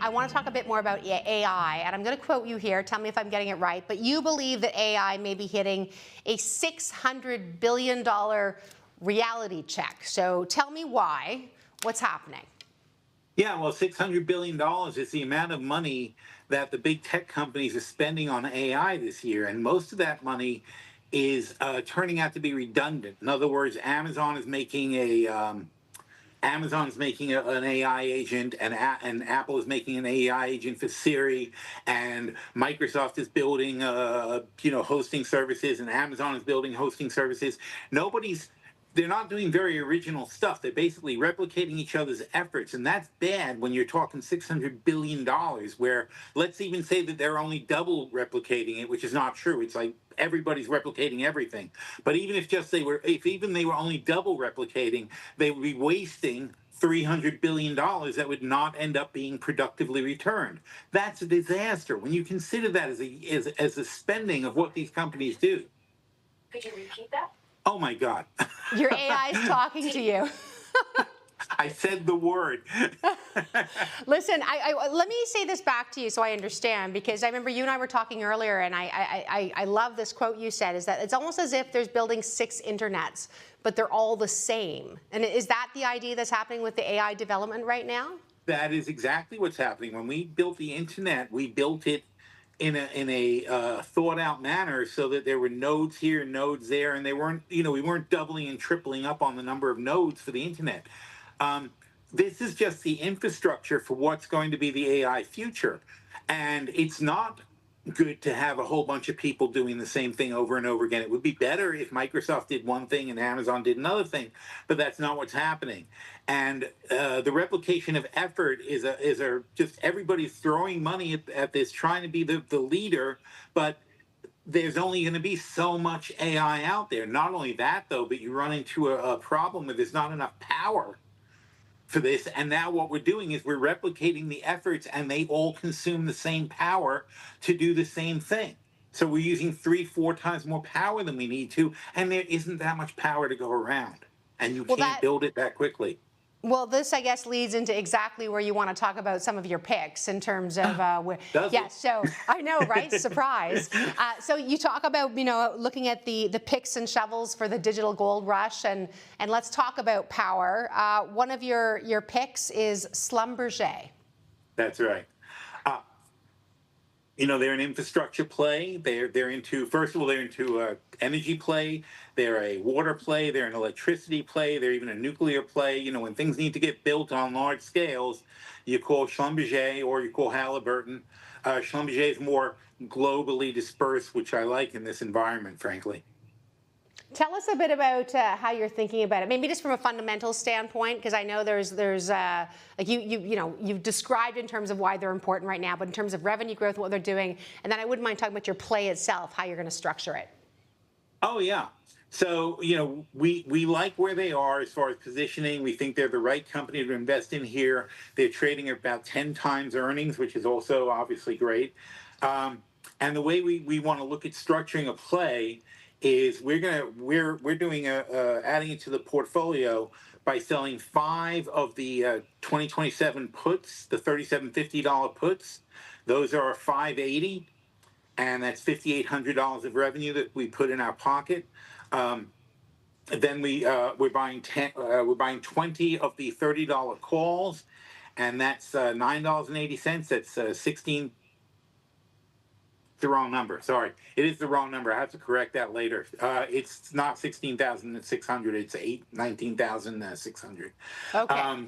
I want to talk a bit more about AI, and I'm going to quote you here. Tell me if I'm getting it right. But you believe that AI may be hitting a $600 billion reality check. So tell me why. What's happening? Yeah, well, $600 billion is the amount of money that the big tech companies are spending on AI this year. And most of that money is turning out to be redundant. In other words, Amazon's making an AI agent, and Apple is making an AI agent for Siri, and Microsoft is building, hosting services, and Amazon is building hosting services. They're not doing very original stuff. They're basically replicating each other's efforts, and that's bad when you're talking $600 billion, where let's even say that they're only double replicating it, which is not true. It's like everybody's replicating everything. But even if even they were only double replicating, they would be wasting $300 billion that would not end up being productively returned. That's a disaster when you consider that as a spending of what these companies do. Could you repeat that? Oh my God. Your AI is talking to you. I said the word. Listen, let me say this back to you so I understand, because I remember you and I were talking earlier, and I love this quote you said, is that it's almost as if there's building 6 internets, but they're all the same. And is that the idea that's happening with the AI development right now? That is exactly what's happening. When we built the internet, we built it in a thought out manner so that there were nodes here, nodes there, and we weren't doubling and tripling up on the number of nodes for the internet. This is just the infrastructure for what's going to be the AI future. And it's not good to have a whole bunch of people doing the same thing over and over again. It would be better if Microsoft did one thing and Amazon did another thing, but that's not what's happening. And the replication of effort is just everybody's throwing money at this, trying to be the leader, but there's only going to be so much AI out there. Not only that, though, but you run into a problem where there's not enough power for this. And now what we're doing is we're replicating the efforts, and they all consume the same power to do the same thing. So we're using 3-4 times more power than we need to, and there isn't that much power to go around, and you can't build it that quickly. Well, this, I guess, leads into exactly where you want to talk about some of your picks in terms of So I know, right? Surprise. So you talk about, looking at the picks and shovels for the digital gold rush, and let's talk about power. One of your picks is Schlumberger. That's right. They're an infrastructure play. They're into, first of all, they're into energy play. They're a water play. They're an electricity play. They're even a nuclear play. When things need to get built on large scales, you call Schlumberger or you call Halliburton. Schlumberger is more globally dispersed, which I like in this environment, frankly. Tell us a bit about how you're thinking about it. Maybe just from a fundamental standpoint, because I know there's like you've described in terms of why they're important right now, but in terms of revenue growth, what they're doing, and then I wouldn't mind talking about your play itself, how you're going to structure it. Oh yeah. So we like where they are as far as positioning. We think they're the right company to invest in here. They're trading at about 10 times earnings, which is also obviously great. And the way we want to look at structuring a play is we're doing adding it to the portfolio by selling 5 of the 2027 puts, the $37.50 puts. Those are $580, and that's $5,800 of revenue that we put in our pocket. Then we're buying 20 of the $30 calls, and that's $9.80. That's 16. The wrong number. Sorry, it is the wrong number. I have to correct that later. It's not 16,600. It's 19,600. Okay.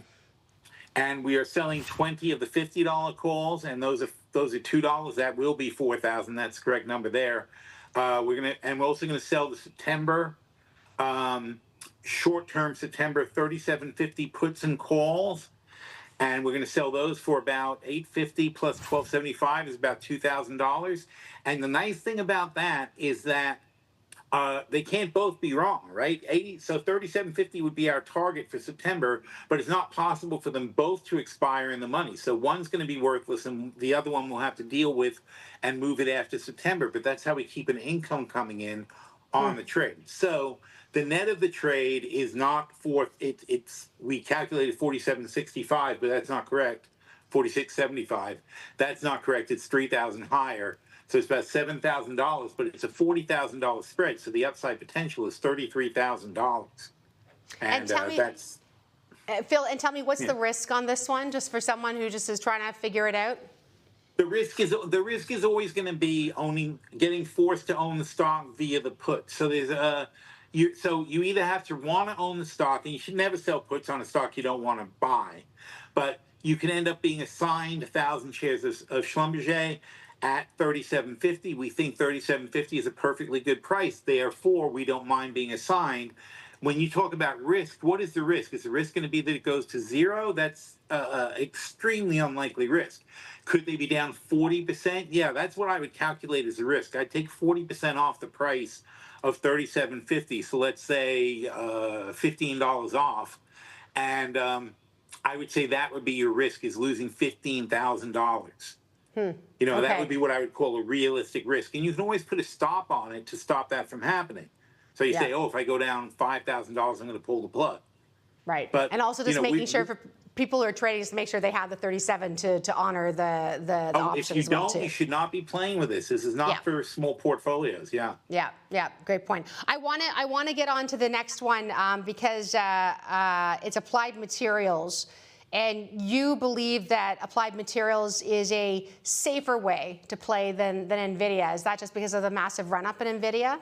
And we are selling 20 of the $50 calls, and those are $2. That will be 4,000. That's the correct number there. We're also gonna sell the September short-term September 37.50 puts and calls. And we're going to sell those for about $850 plus $1275 is about $2,000. And the nice thing about that is that they can't both be wrong, right? So $37.50 would be our target for September, but it's not possible for them both to expire in the money. So one's going to be worthless, and the other one we'll have to deal with and move it after September. But that's how we keep an income coming in on the trade. So the net of the trade is not we calculated 47.65, but that's not correct. 46.75. That's not correct. It's 3,000 higher. So it's about $7,000, but it's a $40,000 spread. So the upside potential is $33,000. And tell me, that's Phil, and tell me, what's the risk on this one, just for someone who just is trying to figure it out? the risk is always going to be getting forced to own the stock via the put. So you either have to want to own the stock, and you should never sell puts on a stock you don't want to buy, but you can end up being assigned 1,000 shares of Schlumberger at 37.50. We think 37.50 is a perfectly good price. Therefore, we don't mind being assigned. When you talk about risk, what is the risk? Is the risk going to be that it goes to zero? That's extremely unlikely risk. Could they be down 40%? Yeah, that's what I would calculate as a risk. I'd take 40% off the price of 37.50. So let's say $15 off, and I would say that would be your risk, is losing $15,000. That would be what I would call a realistic risk. And you can always put a stop on it to stop that from happening. So you say, if I go down $5,000, I'm going to pull the plug. Right. But, and also just making sure for people who are trading, just to make sure they have the 37 to honor the options. If you don't, too. You should not be playing with this. This is not for small portfolios. Yeah. Great point. I want to get on to the next one because it's Applied Materials. And you believe that Applied Materials is a safer way to play than NVIDIA. Is that just because of the massive run-up in NVIDIA?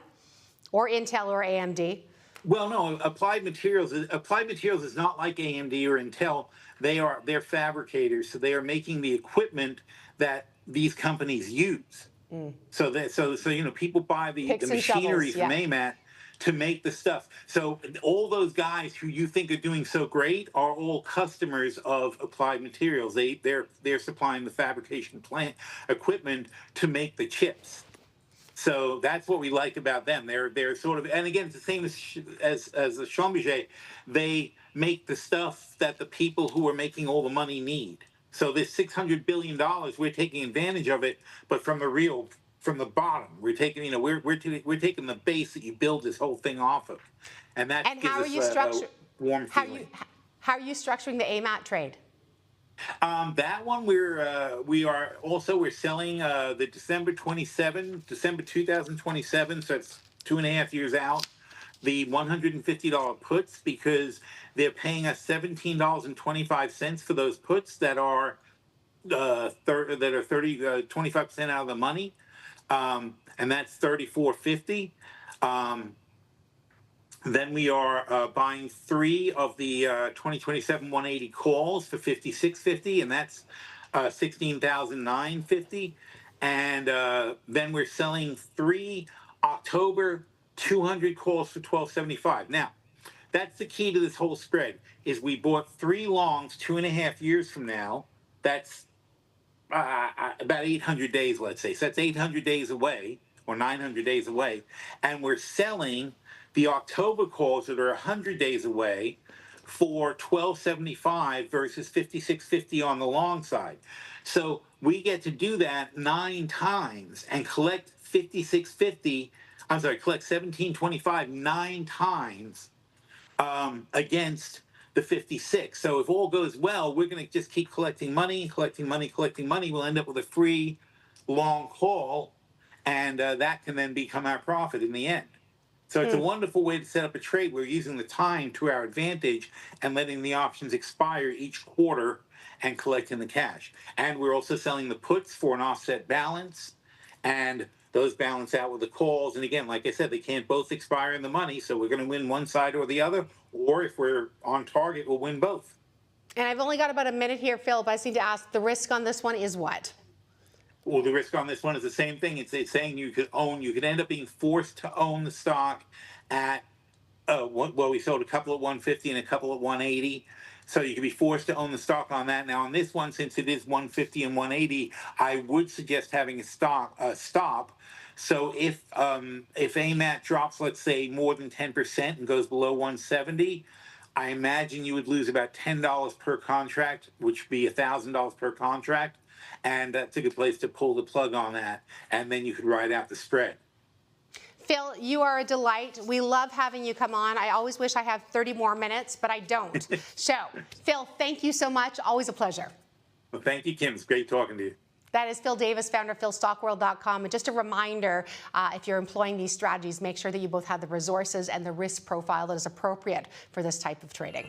Or Intel or AMD? Well, no. Applied Materials is not like AMD or Intel. They're fabricators, so they are making the equipment that these companies use. So people buy the machinery from AMAT to make the stuff. So all those guys who you think are doing so great are all customers of Applied Materials. They're supplying the fabrication plant equipment to make the chips. So that's what we like about them. They're sort of, and again, it's the same as the Schlumberger. They make the stuff that the people who are making all the money need. So this $600 billion, we're taking advantage of it, but from the bottom. We're taking, we're taking the base that you build this whole thing off of, and that gives us a warm feeling. How are you structuring the AMAT trade? That one we're selling the December 2027, so it's 2.5 years out. The $150 puts, because they're paying us $17.25 for those puts that are 25% out of the money, and that's $34.50. Then we are buying 3 of the 2027 180 calls for $56.50, and that's $16,950. And then we're selling 3 October 200 calls for $12.75. Now, that's the key to this whole spread. Is we bought 3 longs 2.5 years from now. That's about 800 days, let's say. So that's 800 days away, or 900 days away, and we're selling the October calls that are 100 days away for $12.75 versus $56.50 on the long side. So we get to do that 9 times and collect collect $17.25 9 times against the 56. So if all goes well, we're going to just keep collecting money. We'll end up with a free long call, and that can then become our profit in the end. So it's a wonderful way to set up a trade. We're using the time to our advantage and letting the options expire each quarter and collecting the cash. And we're also selling the puts for an offset balance, and those balance out with the calls. And again, like I said, they can't both expire in the money, so we're going to win one side or the other, or if we're on target, we'll win both. And I've only got about a minute here, Phil, but I just need to ask, the risk on this one is what? Well, the risk on this one is the same thing. It's saying you could end up being forced to own the stock at, we sold a couple at 150 and a couple at 180. So you could be forced to own the stock on that. Now on this one, since it is 150 and 180, I would suggest having a stop. So if AMAT drops, let's say, more than 10% and goes below 170, I imagine you would lose about $10 per contract, which would be $1,000 per contract. And that's a good place to pull the plug on that. And then you could ride out the spread. Phil, you are a delight. We love having you come on. I always wish I had 30 more minutes, but I don't. So, Phil, thank you so much. Always a pleasure. Well, thank you, Kim. It's great talking to you. That is Phil Davis, founder of PhilStockWorld.com. And just a reminder, if you're employing these strategies, make sure that you both have the resources and the risk profile that is appropriate for this type of trading.